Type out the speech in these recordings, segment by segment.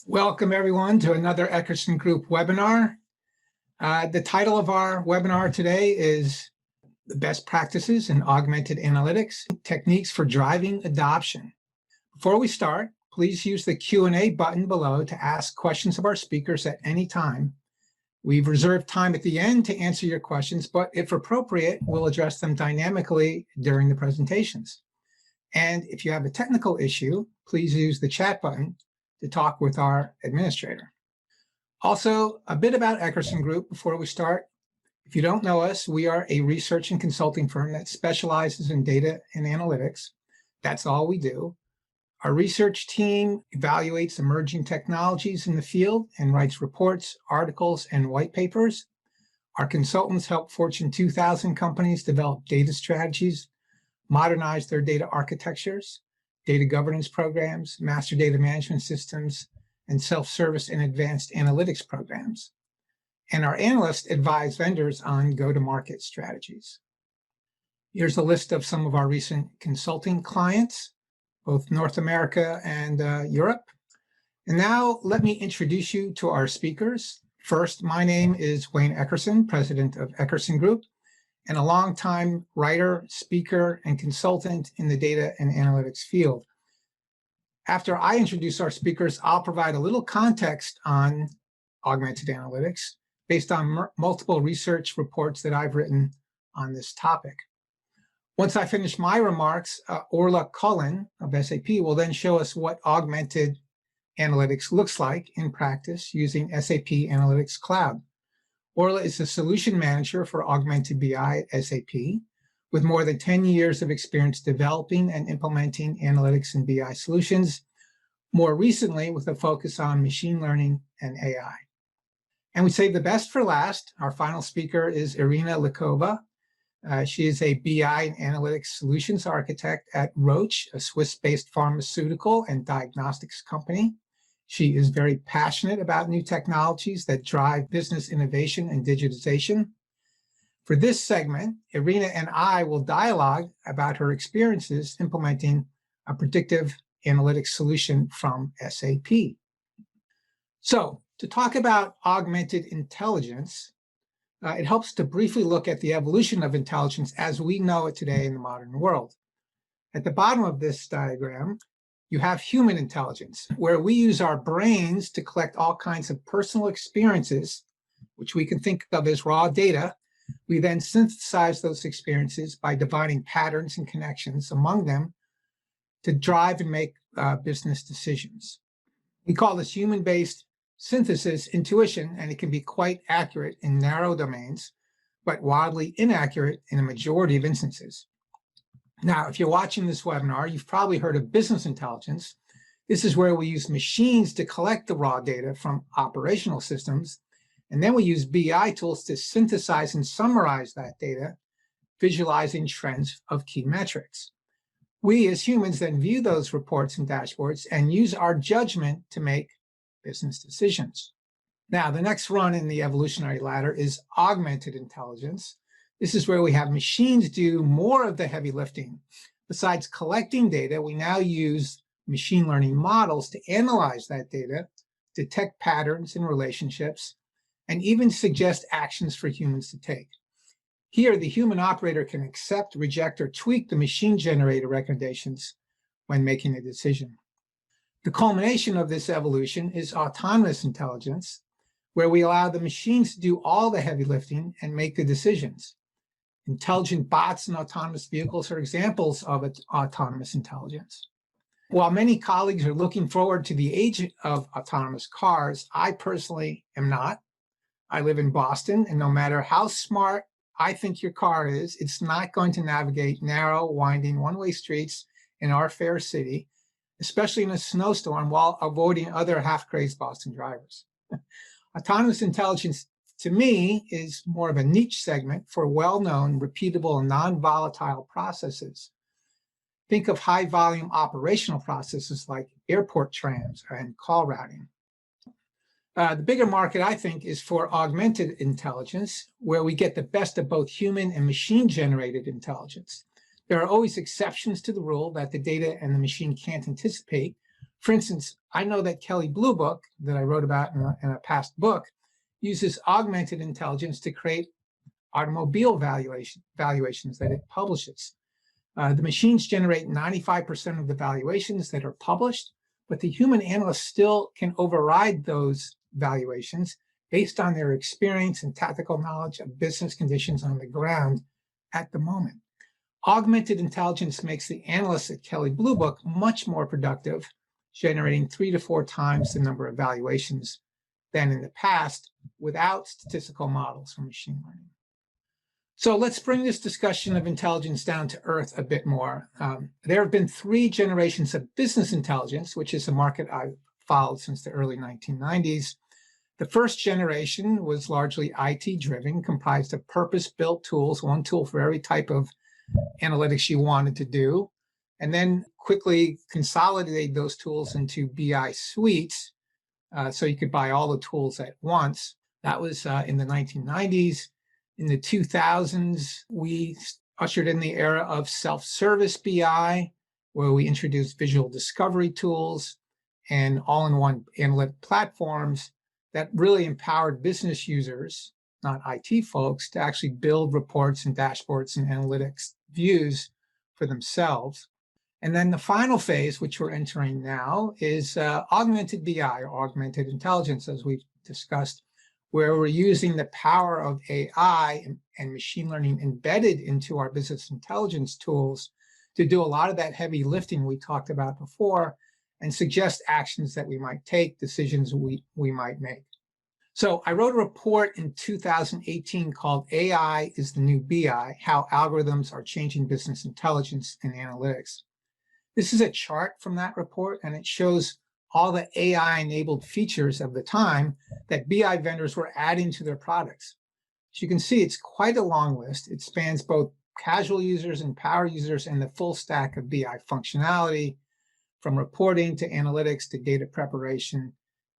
Welcome everyone to another Eckerson Group webinar. The title of our webinar today is The Best Practices in Augmented Analytics, Techniques for Driving Adoption. Before we start, please use the Q&A button below to ask questions of our speakers at any time. We've reserved time at the end to answer your questions, but if appropriate, we'll address them dynamically during the presentations. And if you have a technical issue, please use the chat button to talk with our administrator. Also, a bit about Eckerson Group before we start. If you don't know us, we are a research and consulting firm that specializes in data and analytics. That's all we do. Our research team evaluates emerging technologies in the field and writes reports, articles, and white papers. Our consultants help Fortune 2000 companies develop data strategies, modernize their data architectures, data governance programs, master data management systems, and self-service and advanced analytics programs. And our analysts advise vendors on go-to-market strategies. Here's a list of some of our recent consulting clients, both North America and Europe. And now let me introduce you to our speakers. First, my name is Wayne Eckerson, president of Eckerson Group, and a longtime writer, speaker, and consultant in the data and analytics field. After I introduce our speakers, I'll provide a little context on augmented analytics based on multiple research reports that I've written on this topic. Once I finish my remarks, Orla Cullen of SAP will then show us what augmented analytics looks like in practice using SAP Analytics Cloud. Orla is the solution manager for Augmented BI at SAP, with more than 10 years of experience developing and implementing analytics and BI solutions, more recently with a focus on machine learning and AI. And we save the best for last. Our final speaker is Irina Likova. She is a BI and analytics solutions architect at Roche, a Swiss-based pharmaceutical and diagnostics company. She is very passionate about new technologies that drive business innovation and digitization. For this segment, Irina and I will dialogue about her experiences implementing a predictive analytics solution from SAP. So, to talk about augmented intelligence, it helps to briefly look at the evolution of intelligence as we know it today in the modern world. At the bottom of this diagram, you have human intelligence, where we use our brains to collect all kinds of personal experiences, which we can think of as raw data. We then synthesize those experiences by dividing patterns and connections among them to drive and make business decisions. We call this human-based synthesis intuition, and it can be quite accurate in narrow domains, but wildly inaccurate in a majority of instances. Now, if you're watching this webinar, you've probably heard of business intelligence. This is where we use machines to collect the raw data from operational systems, and then we use BI tools to synthesize and summarize that data, visualizing trends of key metrics. We as humans then view those reports and dashboards and use our judgment to make business decisions. Now, the next run in the evolutionary ladder is augmented intelligence. This is where we have machines do more of the heavy lifting. Besides collecting data, we now use machine learning models to analyze that data, detect patterns and relationships, and even suggest actions for humans to take. Here, the human operator can accept, reject, or tweak the machine-generated recommendations when making a decision. The culmination of this evolution is autonomous intelligence, where we allow the machines to do all the heavy lifting and make the decisions. Intelligent bots and autonomous vehicles are examples of autonomous intelligence. While many colleagues are looking forward to the age of autonomous cars, I personally am not. I live in Boston, and no matter how smart I think your car is, it's not going to navigate narrow, winding, one-way streets in our fair city, especially in a snowstorm, while avoiding other half-crazed Boston drivers. Autonomous intelligence, to me, is more of a niche segment for well-known, repeatable, and non-volatile processes. Think of high-volume operational processes like airport trams and call routing. The bigger market, I think, is for augmented intelligence, where we get the best of both human and machine-generated intelligence. There are always exceptions to the rule that the data and the machine can't anticipate. For instance, I know that Kelley Blue Book that I wrote about in a past book uses augmented intelligence to create automobile valuations that it publishes. The machines generate 95% of the valuations that are published, but the human analyst still can override those valuations based on their experience and tactical knowledge of business conditions on the ground at the moment. Augmented intelligence makes the analysts at Kelley Blue Book much more productive, generating 3 to 4 times the number of valuations than in the past without statistical models for machine learning. So let's bring this discussion of intelligence down to earth a bit more. There have been 3 generations of business intelligence, which is a market I've followed since the early 1990s. The first generation was largely IT-driven, comprised of purpose-built tools, one tool for every type of analytics you wanted to do, and then quickly consolidate those tools into BI suites so you could buy all the tools at once. That was in the 1990s. In the 2000s, we ushered in the era of self-service BI, where we introduced visual discovery tools and all-in-one analytic platforms that really empowered business users, not IT folks, to actually build reports and dashboards and analytics views for themselves. And then the final phase, which we're entering now, is augmented BI, or augmented intelligence, as we've discussed, where we're using the power of AI and machine learning embedded into our business intelligence tools to do a lot of that heavy lifting we talked about before and suggest actions that we might take, decisions we might make. So I wrote a report in 2018 called AI is the New BI, How Algorithms Are Changing Business Intelligence and Analytics. This is a chart from that report, and it shows all the AI-enabled features of the time that BI vendors were adding to their products. As you can see, it's quite a long list. It spans both casual users and power users and the full stack of BI functionality, from reporting to analytics to data preparation,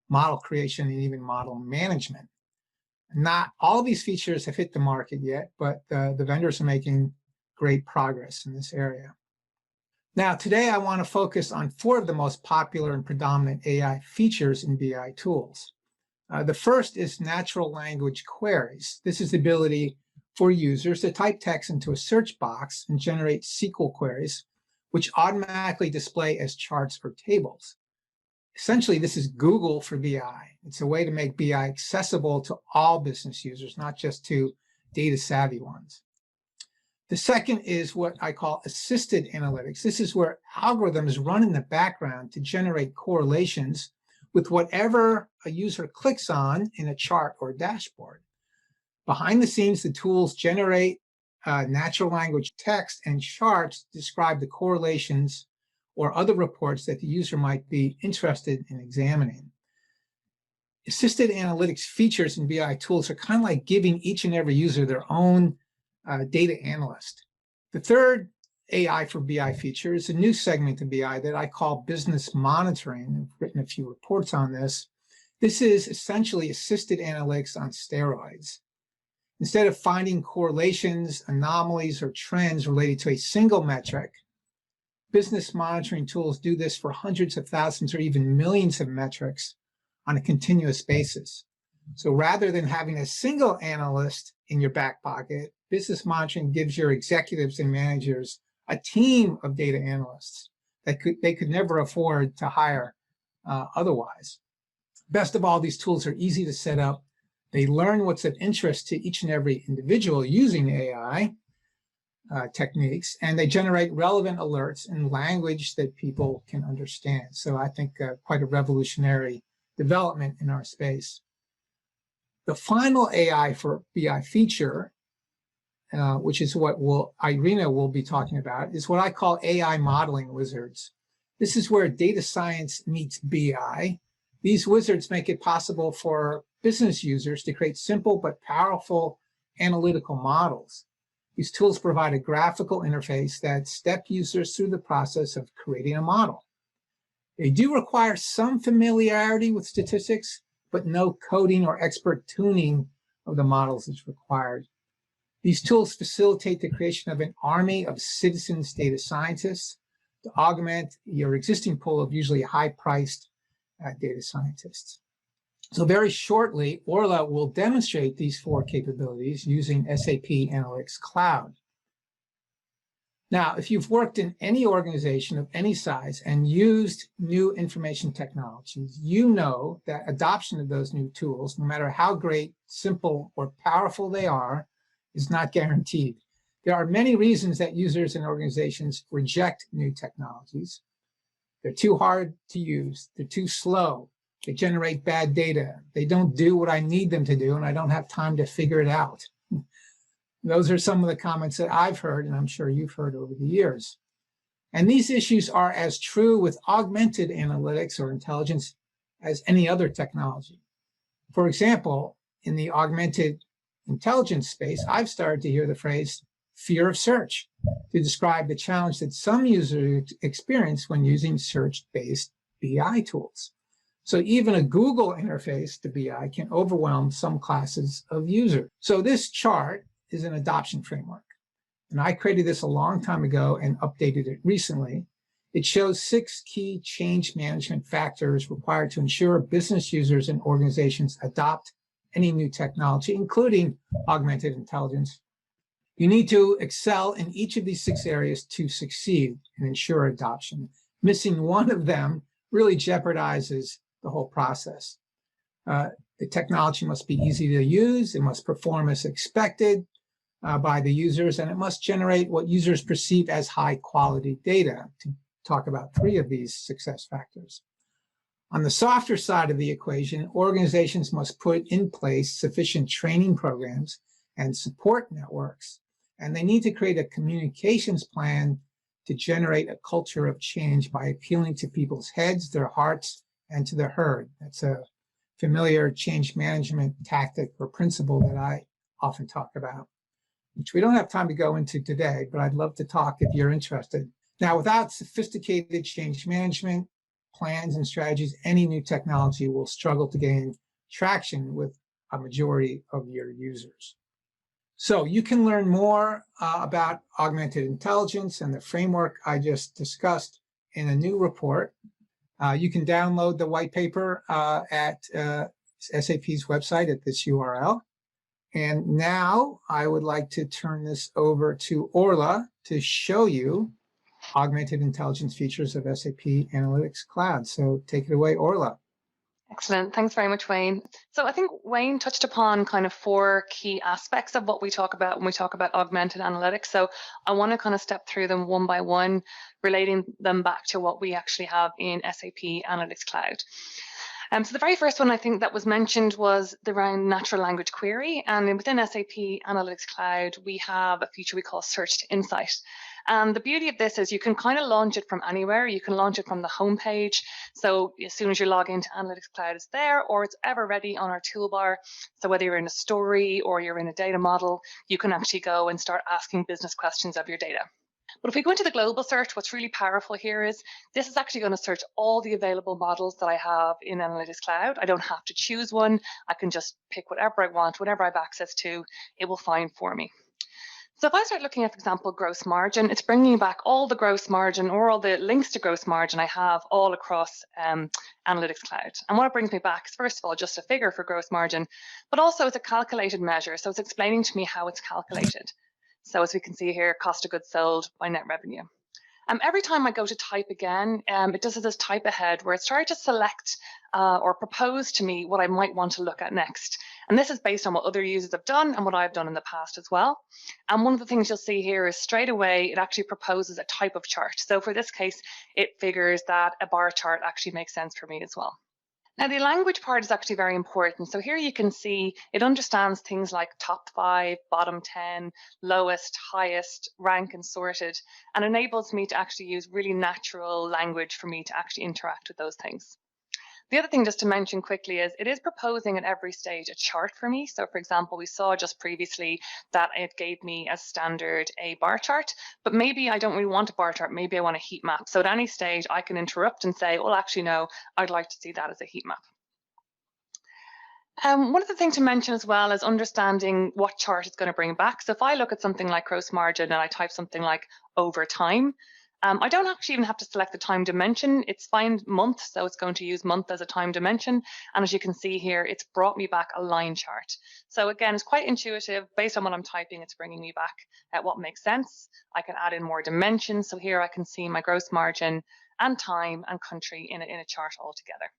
model creation, and even model management. Not all of these features have hit the market yet, but the vendors are making great progress in this area. Now, today I want to focus on 4 of the most popular and predominant AI features in BI tools. The first is natural language queries. This is the ability for users to type text into a search box and generate SQL queries, which automatically display as charts or tables. Essentially, this is Google for BI. It's a way to make BI accessible to all business users, not just to data-savvy ones. The second is what I call assisted analytics. This is where algorithms run in the background to generate correlations with whatever a user clicks on in a chart or dashboard. Behind the scenes, the tools generate natural language text and charts to describe the correlations or other reports that the user might be interested in examining. Assisted analytics features in BI tools are kind of like giving each and every user their own data analyst. The third AI for BI feature is a new segment of BI that I call business monitoring. I've written a few reports on this. This is essentially assisted analytics on steroids. Instead of finding correlations, anomalies, or trends related to a single metric, business monitoring tools do this for hundreds of thousands or even millions of metrics on a continuous basis. So rather than having a single analyst in your back pocket, business monitoring gives your executives and managers a team of data analysts that they could never afford to hire otherwise. Best of all, these tools are easy to set up. They learn what's of interest to each and every individual using AI techniques, and they generate relevant alerts in language that people can understand. So I think quite a revolutionary development in our space. The final AI for BI feature, which is what Irina will be talking about, is what I call AI modeling wizards. This is where data science meets BI. These wizards make it possible for business users to create simple but powerful analytical models. These tools provide a graphical interface that steps users through the process of creating a model. They do require some familiarity with statistics, but no coding or expert tuning of the models is required. These tools facilitate the creation of an army of citizens data scientists. to augment your existing pool of usually high-priced data scientists. So very shortly, Orla will demonstrate these 4 capabilities using SAP Analytics Cloud. Now, if you've worked in any organization of any size and used new information technologies, you know that adoption of those new tools, no matter how great, simple, or powerful they are, is not guaranteed. There are many reasons that users and organizations reject new technologies. They're too hard to use. They're too slow. They generate bad data. They don't do what I need them to do, and I don't have time to figure it out. Those are some of the comments that I've heard, and I'm sure you've heard over the years. And these issues are as true with augmented analytics or intelligence as any other technology. For example, in the augmented intelligence space, I've started to hear the phrase fear of search to describe the challenge that some users experience when using search-based BI tools. So even a Google interface to BI can overwhelm some classes of users. So this chart is an adoption framework. And I created this a long time ago and updated it recently. It shows 6 key change management factors required to ensure business users and organizations adopt any new technology, including augmented intelligence. You need to excel in each of these 6 areas to succeed and ensure adoption. Missing one of them really jeopardizes the whole process. The technology must be easy to use, it must perform as expected by the users, and it must generate what users perceive as high quality data, to talk about 3 of these success factors. On the softer side of the equation, organizations must put in place sufficient training programs and support networks, and they need to create a communications plan to generate a culture of change by appealing to people's heads, their hearts, and to the herd. That's a familiar change management tactic or principle that I often talk about, which we don't have time to go into today, but I'd love to talk if you're interested. Now, without sophisticated change management plans and strategies, any new technology will struggle to gain traction with a majority of your users. So you can learn more about augmented intelligence and the framework I just discussed in a new report. You can download the white paper at SAP's website at this URL. And now I would like to turn this over to Orla to show you augmented intelligence features of SAP Analytics Cloud. So take it away, Orla. Excellent. Thanks very much, Wayne. So I think Wayne touched upon kind of 4 key aspects of what we talk about when we talk about augmented analytics. So I want to kind of step through them one by one, relating them back to what we actually have in SAP Analytics Cloud. So the very first one I think that was mentioned was around natural language query. And within SAP Analytics Cloud, we have a feature we call Search to Insight. And the beauty of this is you can kind of launch it from anywhere. You can launch it from the home page. So as soon as you log into Analytics Cloud, it's there, or it's ever ready on our toolbar. So whether you're in a story or you're in a data model, you can actually go and start asking business questions of your data. But if we go into the global search, what's really powerful here is this is actually going to search all the available models that I have in Analytics Cloud. I don't have to choose one. I can just pick whatever I want, whatever I have access to, it will find for me. So if I start looking at, for example, gross margin, it's bringing back all the gross margin or all the links to gross margin I have all across Analytics Cloud. And what it brings me back is, first of all, just a figure for gross margin, but also it's a calculated measure. So it's explaining to me how it's calculated. So as we can see here, cost of goods sold by net revenue. Every time I go to type again, it does this type ahead where it's trying to select or propose to me what I might want to look at next. And this is based on what other users have done and what I've done in the past as well. And one of the things you'll see here is straight away, it actually proposes a type of chart. So for this case, it figures that a bar chart actually makes sense for me as well. Now, the language part is actually very important. So here you can see it understands things like top 5, bottom 10, lowest, highest, rank and sorted, and enables me to actually use really natural language for me to actually interact with those things. The other thing just to mention quickly is it is proposing at every stage a chart for me. So for example, we saw just previously that it gave me as standard a bar chart, but maybe I don't really want a bar chart. Maybe I want a heat map. So at any stage I can interrupt and say, well, actually, no, I'd like to see that as a heat map. One of the things to mention as well is understanding what chart it's going to bring back. So if I look at something like gross margin and I type something like over time, I don't actually even have to select the time dimension. It's fine month, so it's going to use month as a time dimension. And as you can see here, it's brought me back a line chart. So again, it's quite intuitive. Based on what I'm typing, it's bringing me back at what makes sense. I can add in more dimensions. So here I can see my gross margin and time and country in a chart all together.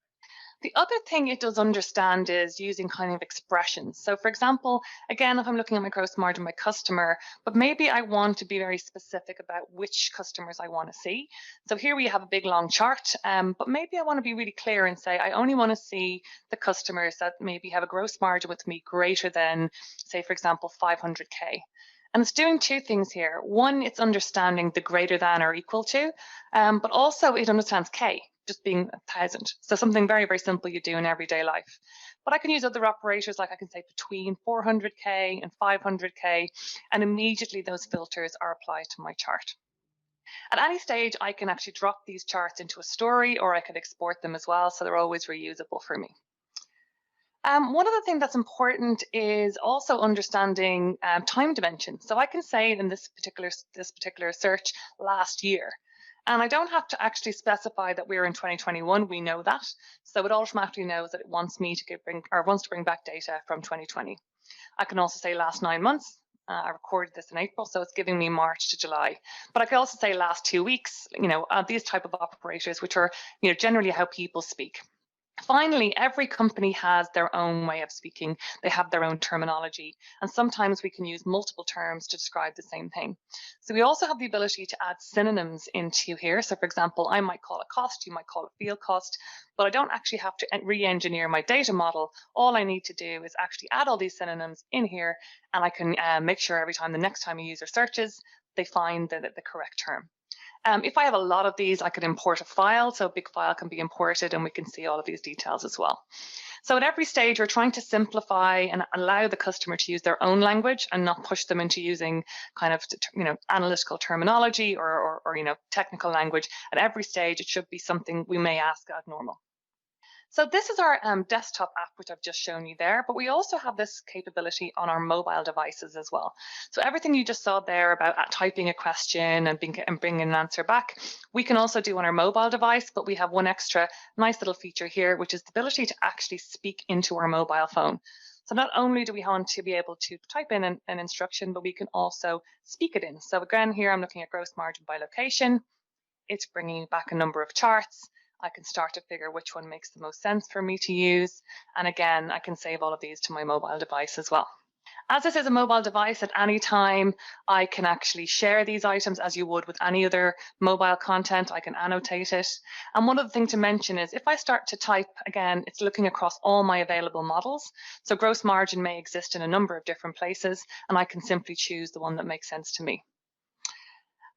The other thing it does understand is using kind of expressions. So for example, again, if I'm looking at my gross margin by customer, but maybe I want to be very specific about which customers I want to see. So here we have a big long chart, but maybe I want to be really clear and say, I only want to see the customers that maybe have a gross margin with me greater than, say, for example, 500K. And it's doing two things here. One, it's understanding the greater than or equal to, but also it understands K, just being 1,000. So something very, very simple you do in everyday life. But I can use other operators, like I can say between 400K and 500K, and immediately those filters are applied to my chart. At any stage, I can actually drop these charts into a story, or I could export them as well, so they're always reusable for me. One other thing that's important is also understanding time dimension. So I can say in this particular search last year, and I don't have to actually specify that we're in 2021. We know that, so it automatically knows that it wants me to wants to bring back data from 2020. I can also say last 9 months. I recorded this in April, so it's giving me March to July. But I can also say last 2 weeks. These type of operators, which are generally how people speak. Finally, every company has their own way of speaking. They have their own terminology, and sometimes we can use multiple terms to describe the same thing. So we also have the ability to add synonyms into here. So for example, I might call it cost, you might call it field cost, but I don't actually have to re-engineer my data model. All I need to do is actually add all these synonyms in here, and I can make sure every time the next time a user searches, they find the correct term. If I have a lot of these, I could import a file, so a big file can be imported, and we can see all of these details as well. So at every stage, we're trying to simplify and allow the customer to use their own language and not push them into using kind of analytical terminology or technical language. At every stage, it should be something we may ask as normal. So this is our desktop app, which I've just shown you there, but we also have this capability on our mobile devices as well. So everything you just saw there about typing a question and bringing an answer back, we can also do on our mobile device, but we have one extra nice little feature here, which is the ability to actually speak into our mobile phone. So not only do we want to be able to type in an instruction, but we can also speak it in. So again, here I'm looking at gross margin by location. It's bringing back a number of charts. I can start to figure which one makes the most sense for me to use. And again, I can save all of these to my mobile device as well. As this is a mobile device, at any time, I can actually share these items as you would with any other mobile content. I can annotate it. And one other thing to mention is if I start to type, again, it's looking across all my available models. So gross margin may exist in a number of different places, and I can simply choose the one that makes sense to me.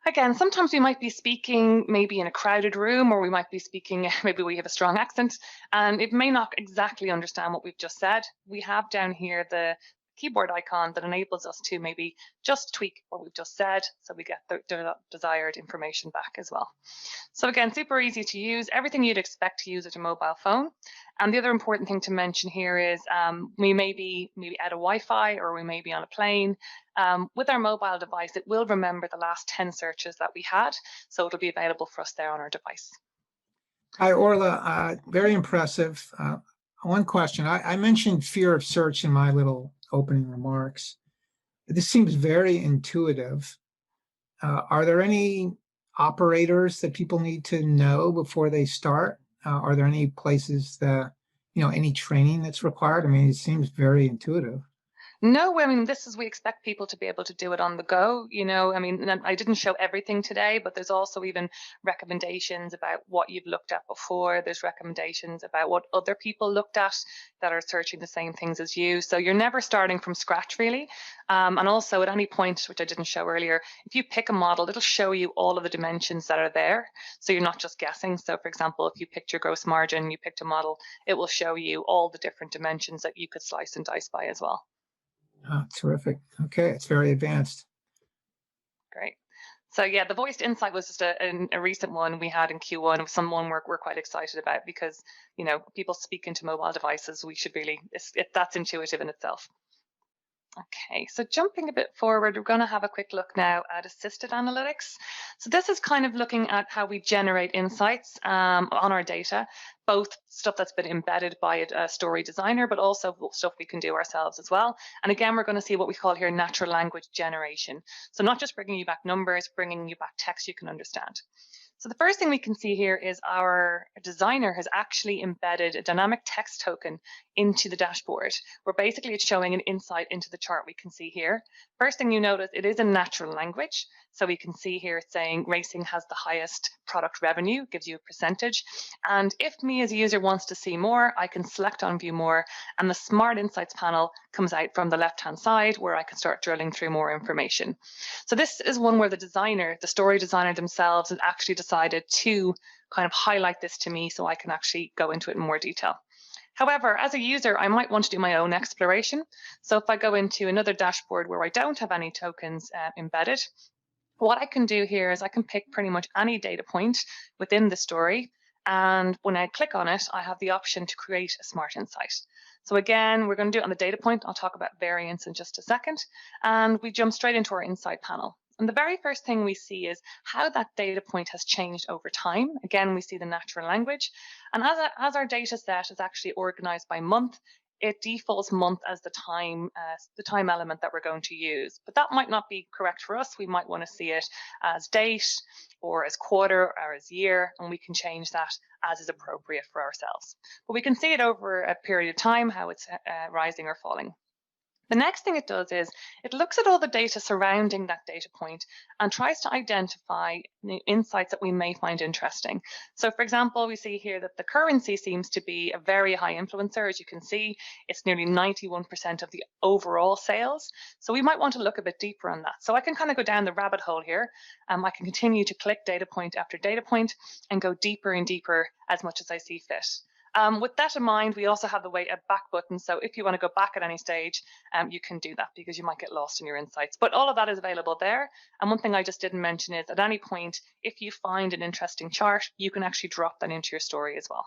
Again, sometimes we might be speaking maybe in a crowded room, or we might be speaking, maybe we have a strong accent, and it may not exactly understand what we've just said. We have down here the keyboard icon that enables us to maybe just tweak what we've just said so we get the desired information back as well. So again, super easy to use, everything you'd expect to use at a mobile phone. And the other important thing to mention here is we may be at a Wi-Fi, or we may be on a plane. With our mobile device, it will remember the last 10 searches that we had, so it'll be available for us there on our device. Hi, Orla. Very impressive. One question. I mentioned fear of search in my little opening remarks. This seems very intuitive. Are there any operators that people need to know before they start? Are there any places that, any training that's required? I mean, it seems very intuitive. No, I mean, we expect people to be able to do it on the go. I mean, I didn't show everything today, but there's also even recommendations about what you've looked at before. There's recommendations about what other people looked at that are searching the same things as you. So you're never starting from scratch, really. And also at any point, which I didn't show earlier, if you pick a model, it'll show you all of the dimensions that are there. So you're not just guessing. So for example, if you picked your gross margin, you picked a model, it will show you all the different dimensions that you could slice and dice by as well. Oh, terrific. Okay, it's very advanced. Great. So yeah, the voiced insight was just a recent one we had in Q1. It was someone we're quite excited about because, people speak into mobile devices. We should really, that's intuitive in itself. Okay, so jumping a bit forward, we're going to have a quick look now at assisted analytics. So this is kind of looking at how we generate insights on our data, both stuff that's been embedded by a story designer, but also stuff we can do ourselves as well. And again, we're going to see what we call here natural language generation. So not just bringing you back numbers, bringing you back text you can understand. So the first thing we can see here is our designer has actually embedded a dynamic text token into the dashboard, where basically it's showing an insight into the chart we can see here. First thing you notice, it is in natural language. So we can see here it's saying racing has the highest product revenue, gives you a percentage. And if me as a user wants to see more, I can select on view more, and the Smart Insights panel comes out from the left-hand side where I can start drilling through more information. So this is one where the story designer themselves has actually decided to kind of highlight this to me so I can actually go into it in more detail. However, as a user, I might want to do my own exploration. So if I go into another dashboard where I don't have any tokens embedded, what I can do here is I can pick pretty much any data point within the story. And when I click on it, I have the option to create a smart insight. So again, we're going to do it on the data point. I'll talk about variance in just a second. And we jump straight into our insight panel. And the very first thing we see is how that data point has changed over time. Again, we see the natural language. And as our data set is actually organized by month, it defaults month as the time element that we're going to use. But that might not be correct for us. We might want to see it as date or as quarter or as year, and we can change that as is appropriate for ourselves. But we can see it over a period of time, how it's rising or falling. The next thing it does is it looks at all the data surrounding that data point and tries to identify the insights that we may find interesting. So for example, we see here that the currency seems to be a very high influencer. As you can see, it's nearly 91% of the overall sales. So we might want to look a bit deeper on that. So I can kind of go down the rabbit hole here. I can continue to click data point after data point and go deeper and deeper as much as I see fit. With that in mind, we also have the back button. So if you want to go back at any stage, you can do that because you might get lost in your insights. But all of that is available there. And one thing I just didn't mention is at any point, if you find an interesting chart, you can actually drop that into your story as well.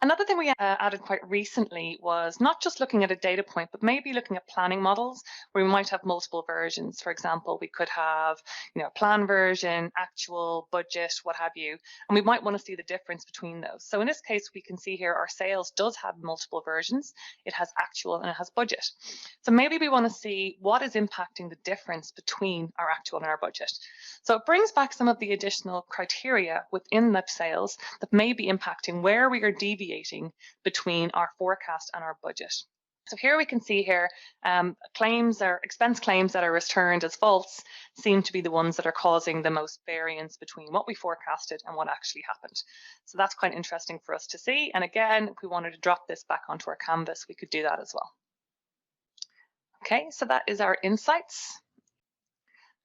Another thing we added quite recently was not just looking at a data point, but maybe looking at planning models where we might have multiple versions. For example, we could have, a plan version, actual, budget, what have you, and we might want to see the difference between those. So in this case, we can see here our sales does have multiple versions. It has actual and it has budget. So maybe we want to see what is impacting the difference between our actual and our budget. So it brings back some of the additional criteria within the sales that may be impacting where we are deviating between our forecast and our budget. So here we can see here claims or expense claims that are returned as false seem to be the ones that are causing the most variance between what we forecasted and what actually happened. So that's quite interesting for us to see. And again, if we wanted to drop this back onto our canvas, we could do that as well. Okay, so that is our insights.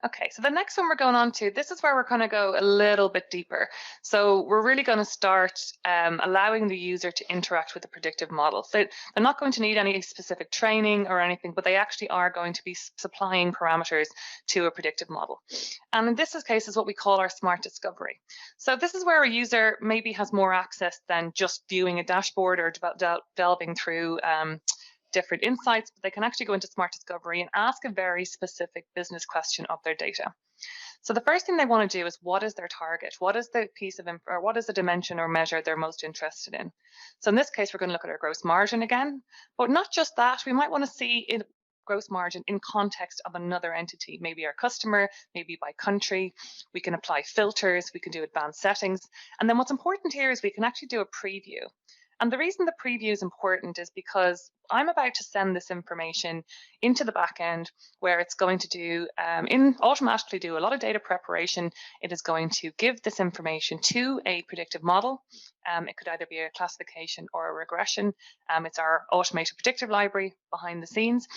Okay, so the next one we're going on to, this is where we're going to go a little bit deeper. So we're really going to start allowing the user to interact with the predictive model. So they're not going to need any specific training or anything, but they actually are going to be supplying parameters to a predictive model. And in this case is what we call our smart discovery. So this is where a user maybe has more access than just viewing a dashboard or delving through different insights, but they can actually go into Smart Discovery and ask a very specific business question of their data. So the first thing they want to do is, what is their target? What is the piece of or what is the dimension or measure they're most interested in? So in this case, we're going to look at our gross margin again, but not just that. We might want to see gross margin in context of another entity, maybe our customer, maybe by country. We can apply filters, we can do advanced settings. And then what's important here is we can actually do a preview. And the reason the preview is important is because I'm about to send this information into the back end where it's going to do automatically do a lot of data preparation. It is going to give this information to a predictive model. It could either be a classification or a regression. It's our automated predictive library behind the scenes,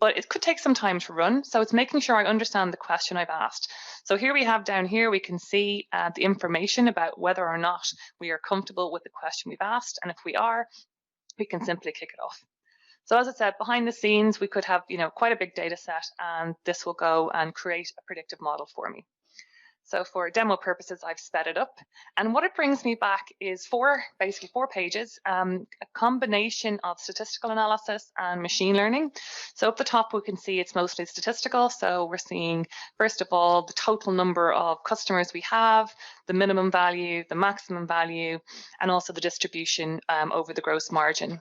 but it could take some time to run. So it's making sure I understand the question I've asked. So here we have down here, we can see the information about whether or not we are comfortable with the question we've asked. And if we are, we can simply kick it off. So as I said, behind the scenes, we could have quite a big data set, and this will go and create a predictive model for me. So for demo purposes, I've sped it up. And what it brings me back is basically four pages, a combination of statistical analysis and machine learning. So up the top, we can see it's mostly statistical. So we're seeing, first of all, the total number of customers we have, the minimum value, the maximum value, and also the distribution over the gross margin.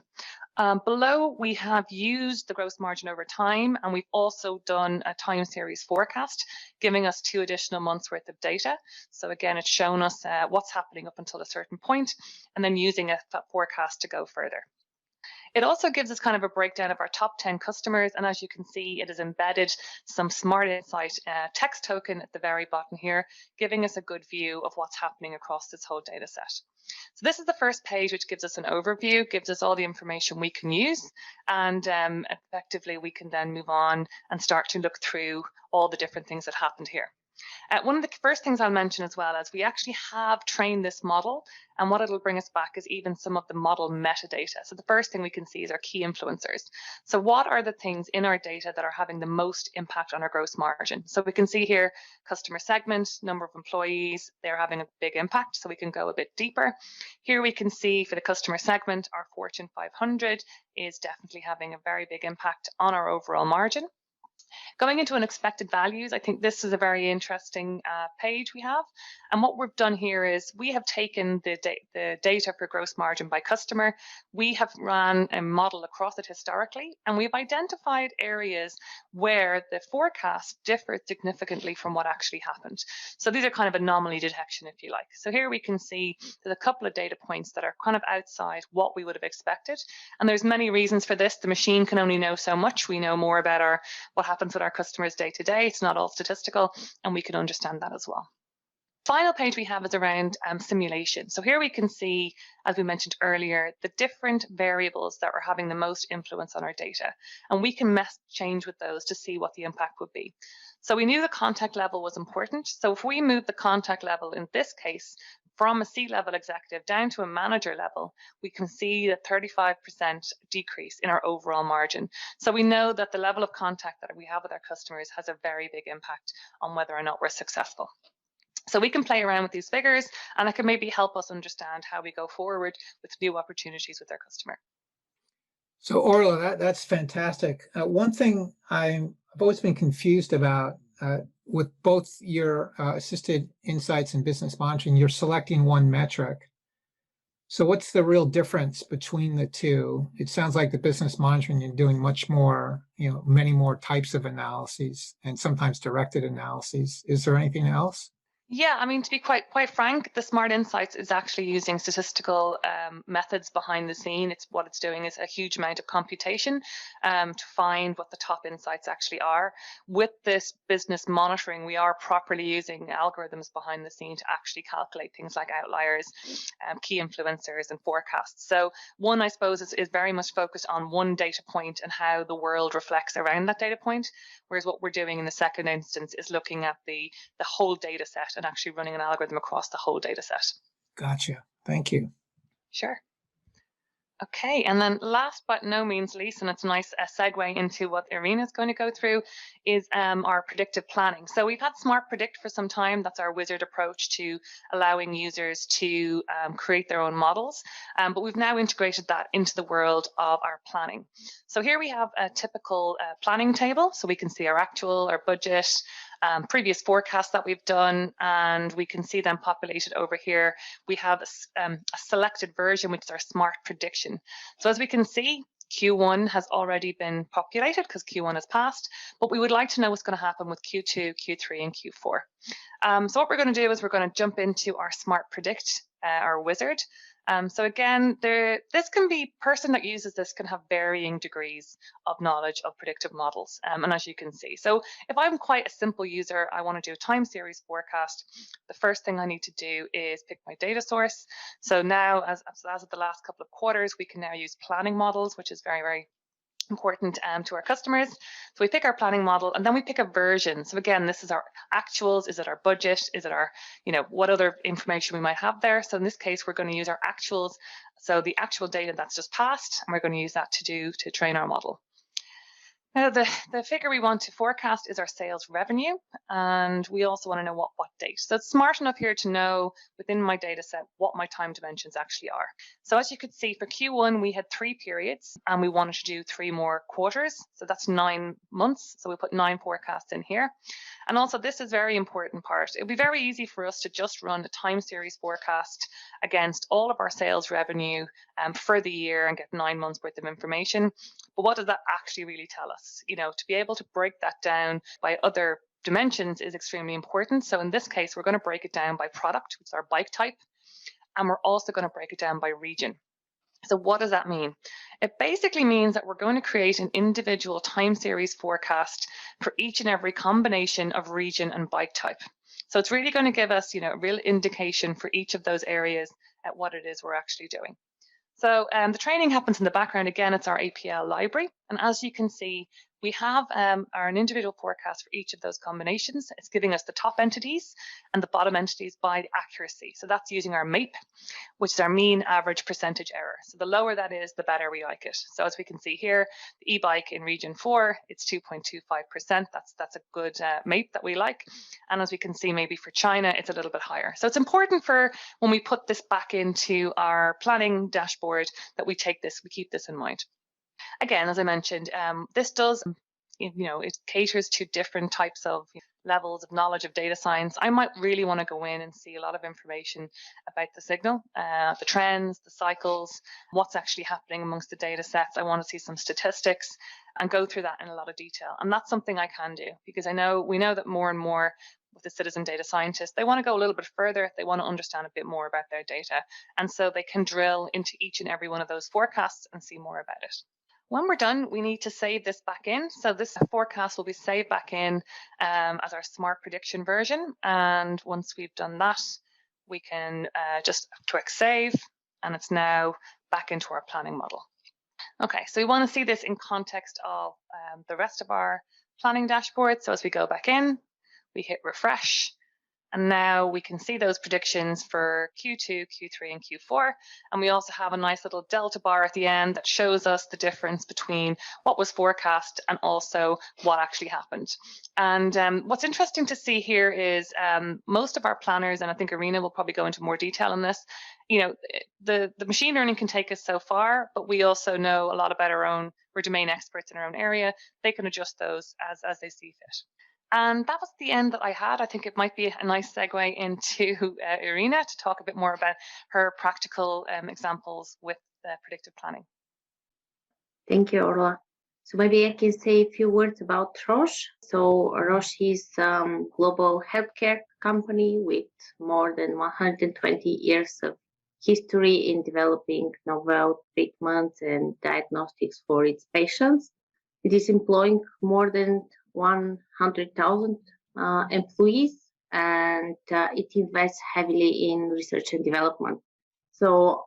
Below, we have used the gross margin over time, and we've also done a time series forecast, giving us 2 additional months worth of data. So again, it's shown us what's happening up until a certain point, and then using a forecast to go further. It also gives us kind of a breakdown of our top 10 customers, and as you can see, it has embedded some Smart Insight text token at the very bottom here, giving us a good view of what's happening across this whole data set. So this is the first page, which gives us an overview, gives us all the information we can use, and effectively we can then move on and start to look through all the different things that happened here. One of the first things I'll mention as well is we actually have trained this model, and what it'll bring us back is even some of the model metadata. So the first thing we can see is our key influencers. So what are the things in our data that are having the most impact on our gross margin? So we can see here customer segment, number of employees, they're having a big impact, so we can go a bit deeper. Here we can see for the customer segment, our Fortune 500 is definitely having a very big impact on our overall margin. Going into unexpected values, I think this is a very interesting page we have. And what we've done here is we have taken the data for gross margin by customer. We have run a model across it historically, and we've identified areas where the forecast differed significantly from what actually happened. So these are kind of anomaly detection, if you like. So here we can see there's a couple of data points that are kind of outside what we would have expected. And there's many reasons for this. The machine can only know so much. We know more about what happens with our customers day to day. It's not all statistical, and we can understand that as well. Final page we have is around simulation. So here we can see, as we mentioned earlier, the different variables that are having the most influence on our data, and we can change with those to see what the impact would be. So we knew the contact level was important. So if we move the contact level in this case from a C-level executive down to a manager level, we can see a 35% decrease in our overall margin. So we know that the level of contact that we have with our customers has a very big impact on whether or not we're successful. So we can play around with these figures, and it can maybe help us understand how we go forward with new opportunities with our customer. So Orla, that's fantastic. One thing I've always been confused about with both your assisted insights and business monitoring, you're selecting one metric. So what's the real difference between the two? It sounds like the business monitoring, you're doing much more, many more types of analyses and sometimes directed analyses. Is there anything else? Yeah, I mean, to be quite frank, the Smart Insights is actually using statistical methods behind the scene. What it's doing is a huge amount of computation to find what the top insights actually are. With this business monitoring, we are properly using algorithms behind the scene to actually calculate things like outliers, key influencers, and forecasts. So one, I suppose, is very much focused on one data point and how the world reflects around that data point. Whereas what we're doing in the second instance is looking at the whole data set and actually running an algorithm across the whole data set. Gotcha. Thank you. Sure. Okay, and then last but no means least, and it's a nice segue into what Irina is going to go through, is our predictive planning. So we've had Smart Predict for some time. That's our wizard approach to allowing users to create their own models. But we've now integrated that into the world of our planning. So here we have a typical planning table. So we can see our actual, our budget, previous forecasts that we've done, and we can see them populated over here. We have a selected version, which is our Smart Prediction. So as we can see, Q1 has already been populated because Q1 has passed, but we would like to know what's going to happen with Q2, Q3, and Q4. So what we're going to do is we're going to jump into our Smart Predict, our wizard. So again, this can be, person that uses this can have varying degrees of knowledge of predictive models, and as you can see. So if I'm quite a simple user, I want to do a time series forecast, the first thing I need to do is pick my data source. So now, as of the last couple of quarters, we can now use planning models, which is very, very important to our customers. So we pick our planning model, and then we pick a version. So again, this is our actuals. Is it our budget? Is it our, what other information we might have there? So in this case, we're going to use our actuals. So the actual data that's just passed, and we're going to use that to train our model. Now, the figure we want to forecast is our sales revenue, and we also want to know what date. So it's smart enough here to know within my data set what my time dimensions actually are. So as you could see, for Q1, we had 3 periods, and we wanted to do 3 more quarters. So that's 9 months. So we put 9 forecasts in here. And also, this is a very important part. It would be very easy for us to just run a time series forecast against all of our sales revenue for the year and get 9 months worth of information. But what does that actually really tell us? You know, to be able to break that down by other dimensions is extremely important. So in this case, we're going to break it down by product, which is our bike type, and we're also going to break it down by region. So what does that mean? It basically means that we're going to create an individual time series forecast for each and every combination of region and bike type. So it's really going to give us, a real indication for each of those areas at what it is we're actually doing. So the training happens in the background. Again, it's our APL library. And as you can see, we have an individual forecast for each of those combinations. It's giving us the top entities and the bottom entities by accuracy. So that's using our MAPE, which is our mean average percentage error. So the lower that is, the better we like it. So as we can see here, the e-bike in region 4, it's 2.25%. That's a good MAPE that we like. And as we can see, maybe for China, it's a little bit higher. So it's important for when we put this back into our planning dashboard that we keep this in mind. Again, as I mentioned, this does, it caters to different types of levels of knowledge of data science. I might really want to go in and see a lot of information about the signal, the trends, the cycles, what's actually happening amongst the data sets. I want to see some statistics and go through that in a lot of detail. And that's something I can do because we know that more and more with the citizen data scientists, they want to go a little bit further. They want to understand a bit more about their data. And so they can drill into each and every one of those forecasts and see more about it. When we're done, we need to save this back in. So this forecast will be saved back in as our smart prediction version. And once we've done that, we can just click save, and it's now back into our planning model. Okay, so we want to see this in context of the rest of our planning dashboard. So as we go back in, we hit refresh. And now we can see those predictions for Q2, Q3, and Q4. And we also have a nice little delta bar at the end that shows us the difference between what was forecast and also what actually happened. And what's interesting to see here is most of our planners, and I think Irina will probably go into more detail on this, the machine learning can take us so far, but we also know a lot about we're domain experts in our own area. They can adjust those as they see fit. And that was the end that I had. I think it might be a nice segue into Irina to talk a bit more about her practical examples with predictive planning. Thank you, Orla. So maybe I can say a few words about Roche. So Roche is a global healthcare company with more than 120 years of history in developing novel treatments and diagnostics for its patients. It is employing more than 100,000 employees, and it invests heavily in research and development. So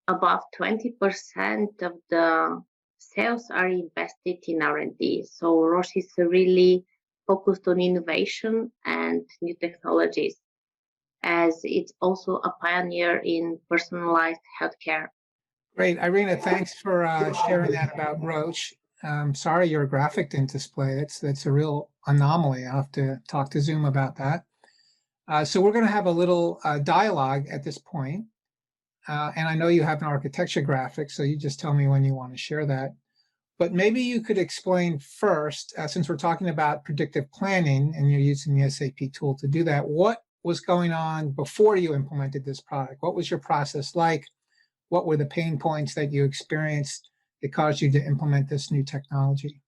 above 20% of the sales are invested in R&D. So Roche is really focused on innovation and new technologies, as it's also a pioneer in personalized healthcare. Great. Irina, thanks for sharing that about Roche. Sorry your graphic didn't display. That's a real anomaly. I'll have to talk to Zoom about that. So we're going to have a little dialogue at this point. And I know you have an architecture graphic, so you just tell me when you want to share that. But maybe you could explain first, since we're talking about predictive planning and you're using the SAP tool to do that, what was going on before you implemented this product? What was your process like? What were the pain points that you experienced that caused you to implement this new technology?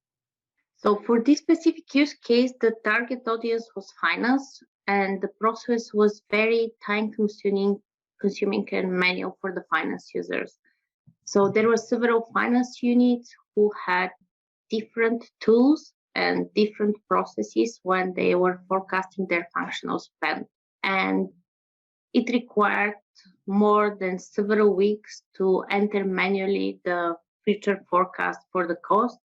So for this specific use case, the target audience was finance, and the process was very time-consuming and manual for the finance users. So there were several finance units who had different tools and different processes when they were forecasting their functional spend. And it required more than several weeks to enter manually the future forecast for the cost.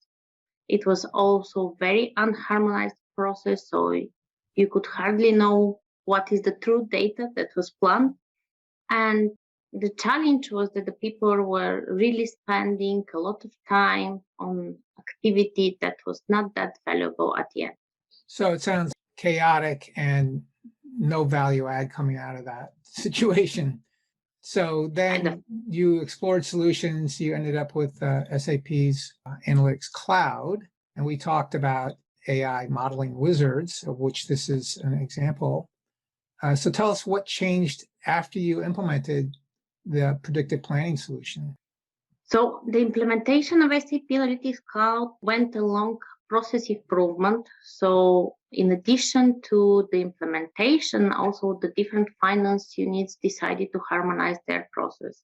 It was also very unharmonized process, so you could hardly know what is the true data that was planned. And the challenge was that the people were really spending a lot of time on activity that was not that valuable at the end. So it sounds chaotic and no value add coming out of that situation. So then you explored solutions. You ended up with SAP's Analytics Cloud, and we talked about AI modeling wizards, of which this is an example. So tell us what changed after you implemented the predictive planning solution. So the implementation of SAP Analytics Cloud went along process improvement. So in addition to the implementation, also the different finance units decided to harmonize their process.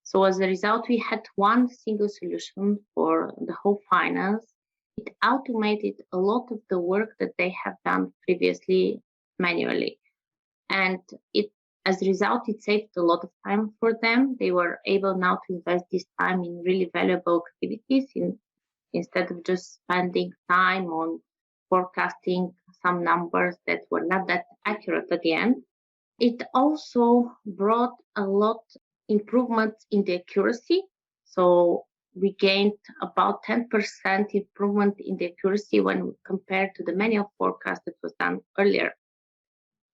So as a result, we had one single solution for the whole finance. It automated a lot of the work that they have done previously manually. And as a result, it saved a lot of time for them. They were able now to invest this time in really valuable activities instead of just spending time on forecasting some numbers that were not that accurate at the end. It also brought a lot improvements in the accuracy. So we gained about 10% improvement in the accuracy when compared to the manual forecast that was done earlier.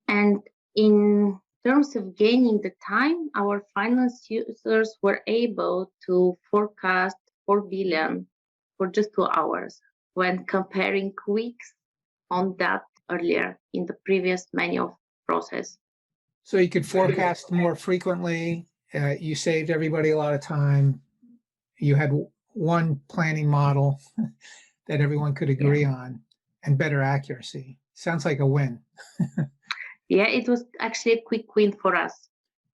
And in terms of gaining the time, our finance users were able to forecast 4 billion for just 2 hours when comparing weeks on that earlier in the previous manual process. So you could forecast more frequently. You saved everybody a lot of time. You had one planning model that everyone could agree on and better accuracy. Sounds like a win. Yeah, it was actually a quick win for us.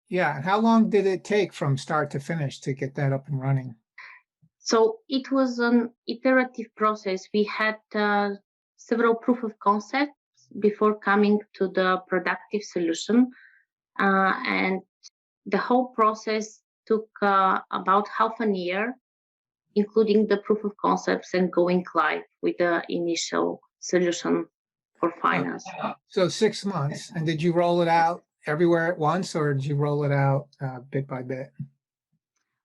Yeah. And how long did it take from start to finish to get that up and running? So it was an iterative process. We had several proof of concepts before coming to the productive solution. And the whole process took about half a year, including the proof of concepts and going live with the initial solution for finance. So 6 months. And did you roll it out everywhere at once, or did you roll it out bit by bit?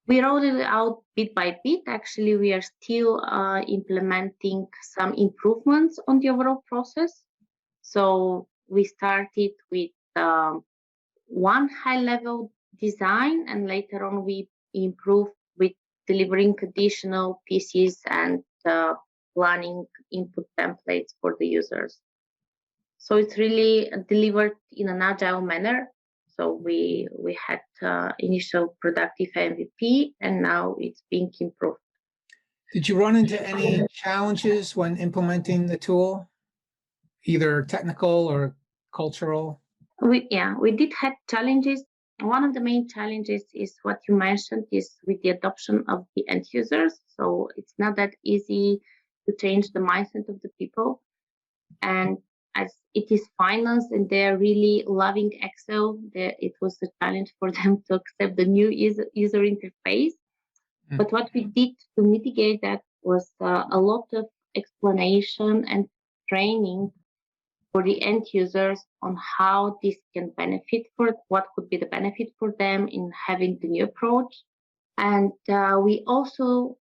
We rolled it out bit by bit. Actually, we are still implementing some improvements on the overall process. So we started with one high-level design, and later on we improved with delivering additional pieces and planning input templates for the users. So it's really delivered in an agile manner. So we had initial productive MVP, and now it's being improved. Did you run into any challenges when implementing the tool, either technical or cultural? We did have challenges. One of the main challenges is what you mentioned, is with the adoption of the end users. So it's not that easy to change the mindset of the people. And as it is finance and they're really loving Excel, it was a challenge for them to accept the new user interface. But what we did to mitigate that was a lot of explanation and training for the end users on how this can benefit, for what could be the benefit for them in having the new approach. And we also,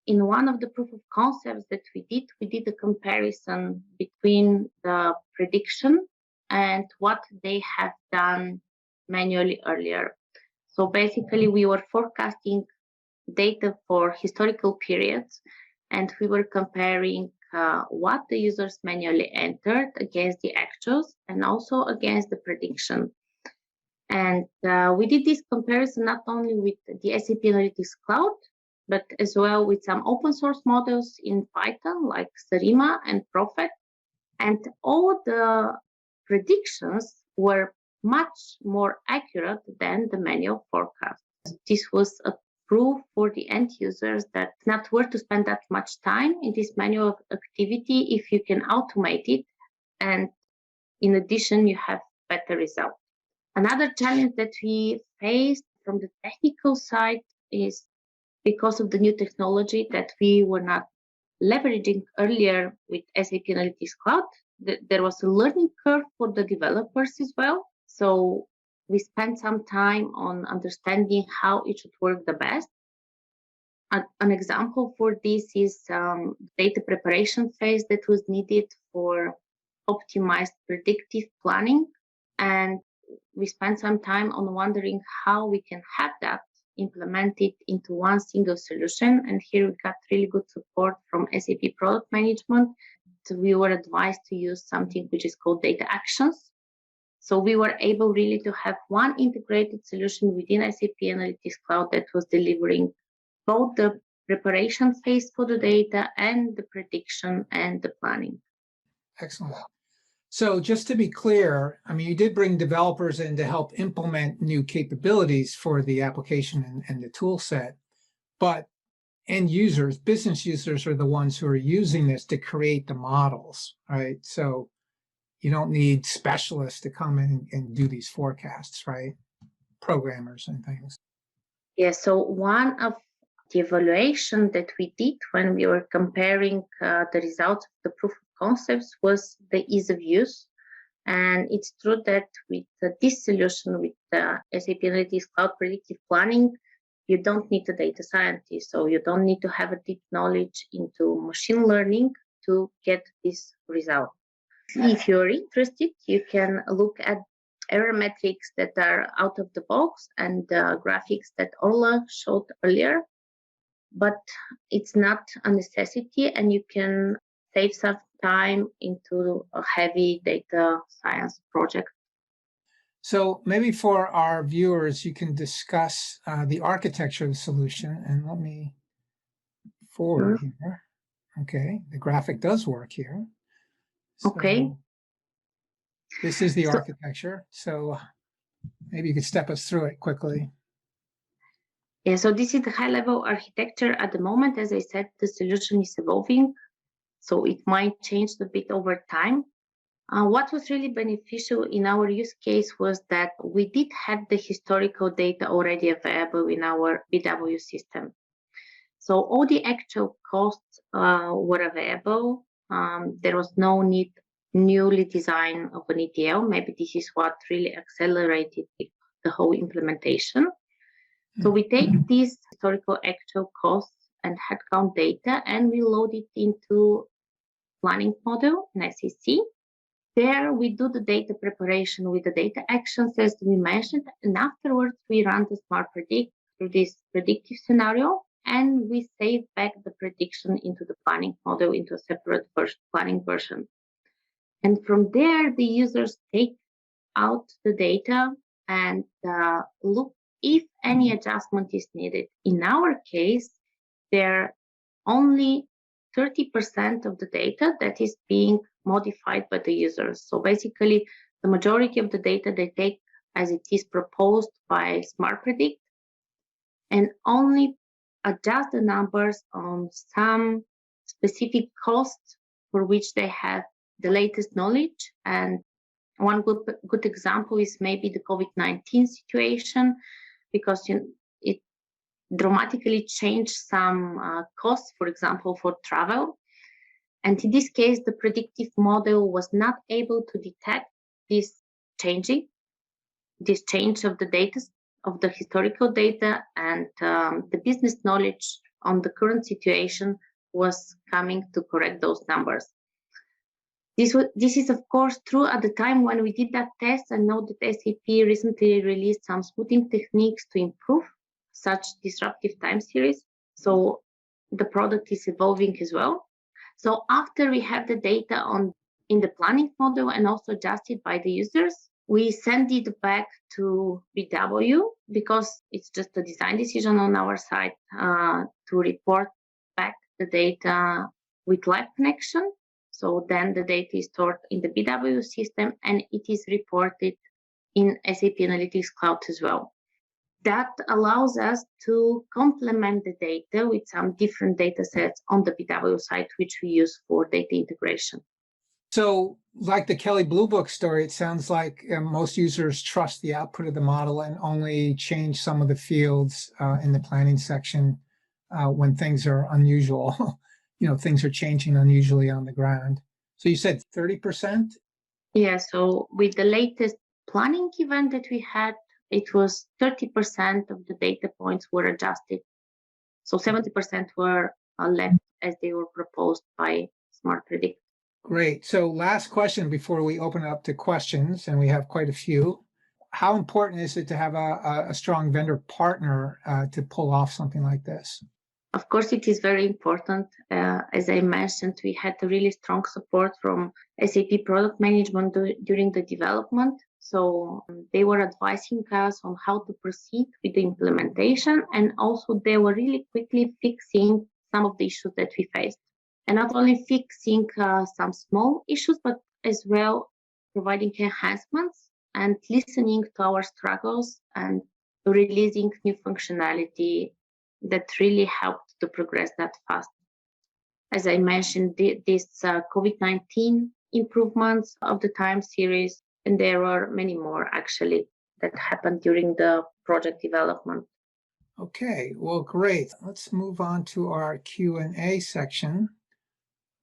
in one of the proof of concepts that we did a comparison between the prediction and what they have done manually earlier. So basically, we were forecasting data for historical periods, and we were comparing what the users manually entered against the actuals and also against the prediction. And we did this comparison not only with the SAP Analytics Cloud, but as well with some open source models in Python like Sarima and Prophet. And all the predictions were much more accurate than the manual forecast. This was a proof for the end users that it's not worth to spend that much time in this manual activity if you can automate it. And in addition, you have better results. Another challenge that we faced from the technical side is because of the new technology that we were not leveraging earlier with SAP Analytics Cloud. There was a learning curve for the developers as well. So we spent some time on understanding how it should work the best. An example for this is data preparation phase that was needed for optimized predictive planning. And we spent some time on wondering how we can have that implemented into one single solution. And here we got really good support from SAP Product Management. So we were advised to use something which is called data actions. So we were able really to have one integrated solution within SAP Analytics Cloud that was delivering both the preparation phase for the data and the prediction and the planning. Excellent. So just to be clear, I mean, you did bring developers in to help implement new capabilities for the application and the tool set, but end users, business users are the ones who are using this to create the models, right? So you don't need specialists to come in and do these forecasts, right? Programmers and things. Yeah, so one of the evaluation that we did when we were comparing the results of the proof of concepts was the ease of use. And it's true that with this solution, with the SAP Analytics Cloud Predictive Planning, you don't need a data scientist, so you don't need to have a deep knowledge into machine learning to get this result. If you're interested, you can look at error metrics that are out of the box and graphics that Orla showed earlier, but it's not a necessity, and you can save some time into a heavy data science project. So maybe for our viewers, you can discuss the architecture of the solution, and let me forward here. Okay, the graphic does work here. So Okay. This is the architecture. So maybe you could step us through it quickly. Yeah, so this is the high-level architecture at the moment. As I said, the solution is evolving, so it might change a bit over time. What was really beneficial in our use case was that we did have the historical data already available in our BW system. So all the actual costs were available. There was no need newly design of an ETL. Maybe this is what really accelerated the whole implementation. So we take these historical actual costs and headcount data and we load it into planning model in SEC. There we do the data preparation with the data actions as we mentioned, and afterwards we run the smart predict through this predictive scenario, and we save back the prediction into the planning model into a separate planning version. And from there, the users take out the data and look if any adjustment is needed. In our case, there are only 30% of the data that is being modified by the users. So basically, the majority of the data they take as it is proposed by Smart Predict and only adjust the numbers on some specific costs for which they have the latest knowledge. And one good example is maybe the COVID-19 situation, because it dramatically changed some costs, for example, for travel. And in this case, the predictive model was not able to detect this change of the data, of the historical data, and the business knowledge on the current situation was coming to correct those numbers. This is, of course, true at the time when we did that test. I know that SAP recently released some smoothing techniques to improve such disruptive time series. So the product is evolving as well. So after we have the data in the planning model and also adjusted by the users, we send it back to BW because it's just a design decision on our side to report back the data with live connection. So then the data is stored in the BW system and it is reported in SAP Analytics Cloud as well. That allows us to complement the data with some different data sets on the BW side, which we use for data integration. So like the Kelly Blue Book story, it sounds like most users trust the output of the model and only change some of the fields in the planning section when things are unusual. Things are changing unusually on the ground. So you said 30%? Yeah, so with the latest planning event that we had, it was 30% of the data points were adjusted. So 70% were left as they were proposed by Smart Predict. Great. So last question before we open it up to questions, and we have quite a few. How important is it to have a strong vendor partner to pull off something like this? Of course, it is very important. As I mentioned, we had a really strong support from SAP product management during the development. So they were advising us on how to proceed with the implementation, and also they were really quickly fixing some of the issues that we faced. And not only fixing some small issues, but as well providing enhancements and listening to our struggles and releasing new functionality that really helped to progress that fast. As I mentioned, this COVID-19 improvements of the time series, and there were many more actually that happened during the project development. Okay, well, great. Let's move on to our Q&A section.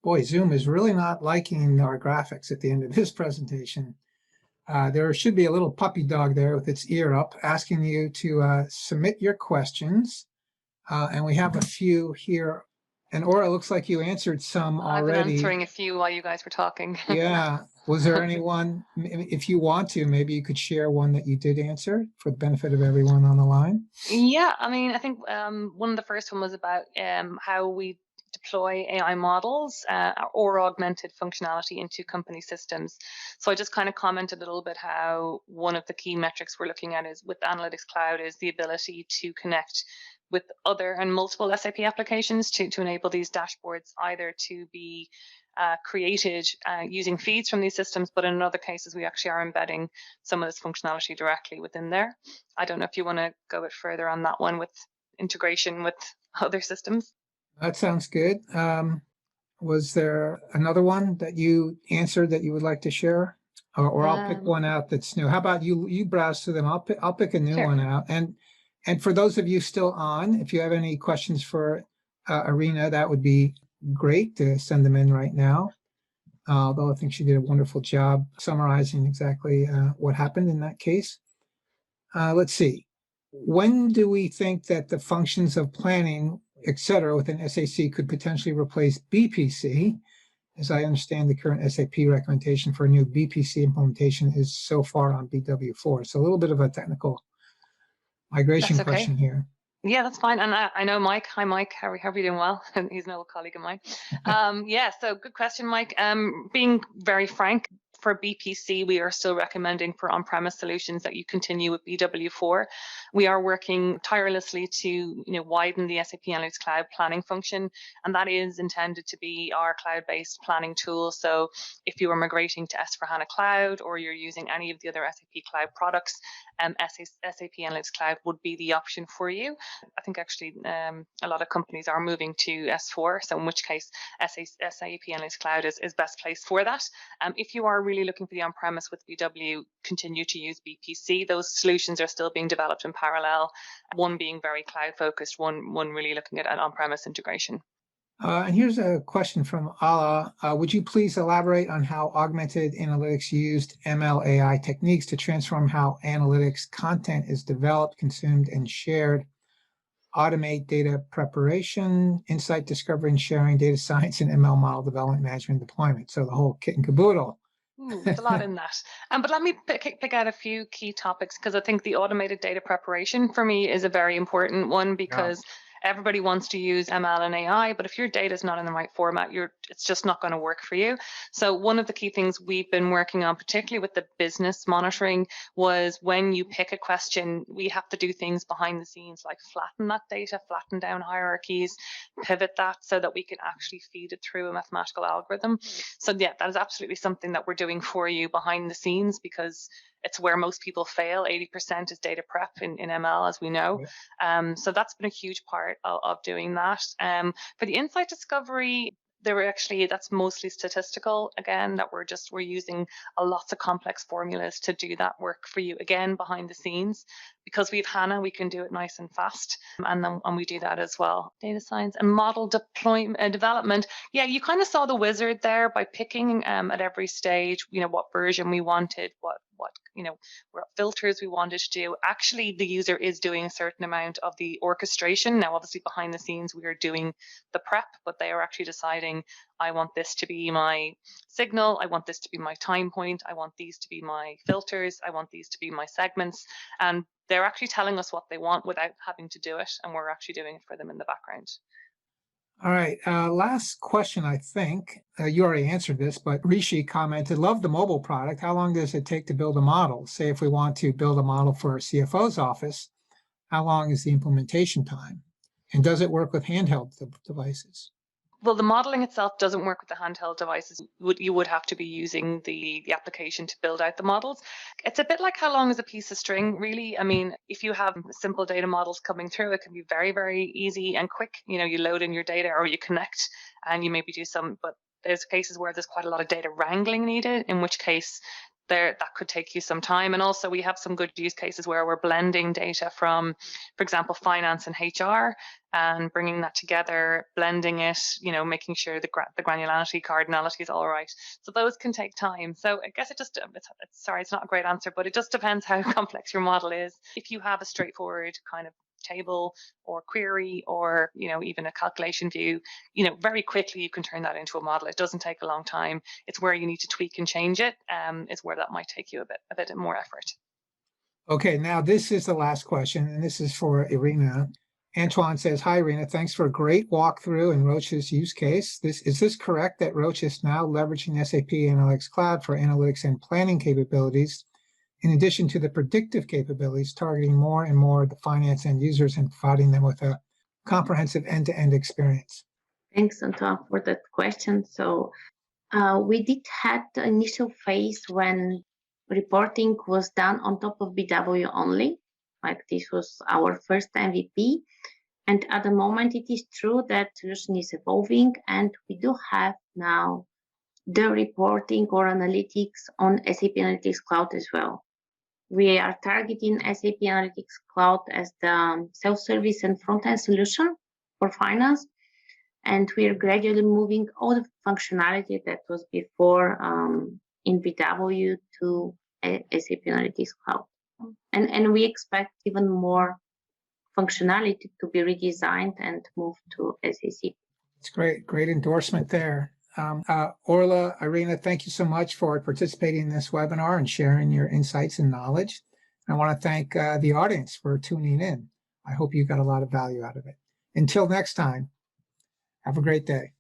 Boy, Zoom is really not liking our graphics at the end of this presentation. There should be a little puppy dog there with its ear up asking you to submit your questions. And we have a few here. And Aura, looks like you answered some already. I've been answering a few while you guys were talking. Yeah. Was there anyone, if you want to, maybe you could share one that you did answer for the benefit of everyone on the line? Yeah, I mean, I think one of the first one was about how we deploy AI models or augmented functionality into company systems. So I just kind of commented a little bit how one of the key metrics we're looking at is with Analytics Cloud is the ability to connect with other and multiple SAP applications to enable these dashboards either to be created using feeds from these systems, but in other cases, we actually are embedding some of this functionality directly within there. I don't know if you want to go a bit further on that one with integration with other systems. That sounds good. Was there another one that you answered that you would like to share? Or I'll pick one out that's new. How about you browse through them? I'll pick a new one out. And for those of you still on, if you have any questions for Irina, that would be great to send them in right now. Although I think she did a wonderful job summarizing exactly what happened in that case. Let's see. When do we think that the functions of planning, etc., within SAC could potentially replace BPC? As I understand, the current SAP recommendation for a new BPC implementation is so far on BW4. So a little bit of a technical migration question here. Yeah, that's fine. And I know Mike. Hi, Mike. How are you doing? Well, he's an old colleague of mine. Yeah, so good question, Mike. Being very frank, for BPC, we are still recommending for on-premise solutions that you continue with BW4. We are working tirelessly to widen the SAP Analytics Cloud planning function, and that is intended to be our cloud-based planning tool. So if you are migrating to S/4HANA Cloud or you're using any of the other SAP Cloud products, SAP Analytics Cloud would be the option for you. I think actually a lot of companies are moving to S4, so in which case SAP Analytics Cloud is best placed for that. If you are really looking for the on-premise with BW, continue to use BPC. Those solutions are still being developed in parallel, one being very cloud-focused, one really looking at an on-premise integration. And here's a question from Ala. Would you please elaborate on how Augmented Analytics used ML AI techniques to transform how analytics content is developed, consumed, and shared, automate data preparation, insight discovery and sharing, data science, and ML model development, management, deployment? So the whole kit and caboodle. There's a lot in that. But let me pick out a few key topics, because I think the automated data preparation for me is a very important one, because everybody wants to use ML and AI, but if your data is not in the right format, it's just not going to work for you. So one of the key things we've been working on, particularly with the business monitoring, was when you pick a question, we have to do things behind the scenes like flatten that data, flatten down hierarchies, pivot that so that we can actually feed it through a mathematical algorithm. So yeah, that is absolutely something that we're doing for you behind the scenes, because it's where most people fail. 80% is data prep in ML, as we know. So that's been a huge part of doing that. For the insight discovery, that's mostly statistical, again, that we're using lots of complex formulas to do that work for you, again, behind the scenes. Because we have HANA, we can do it nice and fast, and we do that as well. Data science and model deployment development. Yeah, you kind of saw the wizard there by picking at every stage, what version we wanted, what filters we wanted to do. Actually, the user is doing a certain amount of the orchestration. Now, obviously, behind the scenes, we are doing the prep, but they are actually deciding, I want this to be my signal, I want this to be my time point, I want these to be my filters, I want these to be my segments. And they're actually telling us what they want without having to do it, and we're actually doing it for them in the background. All right, last question, I think. You already answered this, but Rishi commented, love the mobile product. How long does it take to build a model? Say if we want to build a model for a CFO's office, how long is the implementation time? And does it work with handheld devices? Well, the modeling itself doesn't work with the handheld devices. You would have to be using the application to build out the models. It's a bit like how long is a piece of string, really. I mean, if you have simple data models coming through, it can be very, very easy and quick. You load in your data or you connect and you maybe do some, but there's cases where there's quite a lot of data wrangling needed, in which case that could take you some time. And also we have some good use cases where we're blending data from, for example, finance and HR, and bringing that together, blending it, making sure the granularity, cardinality is all right. So those can take time. So I guess it's not a great answer, but it just depends how complex your model is. If you have a straightforward kind of table or query or even a calculation view, very quickly you can turn that into a model. It doesn't take a long time. It's where you need to tweak and change it is where that might take you a bit more effort. Okay, now this is the last question, and this is for Irina. Antoine says, hi, Irina, thanks for a great walkthrough in Roche's use case. Is this correct that Roche is now leveraging SAP Analytics Cloud for analytics and planning capabilities, in addition to the predictive capabilities, targeting more and more the finance end users and providing them with a comprehensive end-to-end experience? Thanks, Antoine, for that question. So we did have the initial phase when reporting was done on top of BW only. Like this was our first MVP. And at the moment, it is true that solution is evolving, and we do have now the reporting or analytics on SAP Analytics Cloud as well. We are targeting SAP Analytics Cloud as the self-service and front-end solution for finance. And we are gradually moving all the functionality that was before in BW to SAP Analytics Cloud. And we expect even more functionality to be redesigned and moved to SAC. It's great endorsement there. Orla, Irina, thank you so much for participating in this webinar and sharing your insights and knowledge. I want to thank the audience for tuning in. I hope you got a lot of value out of it. Until next time, have a great day.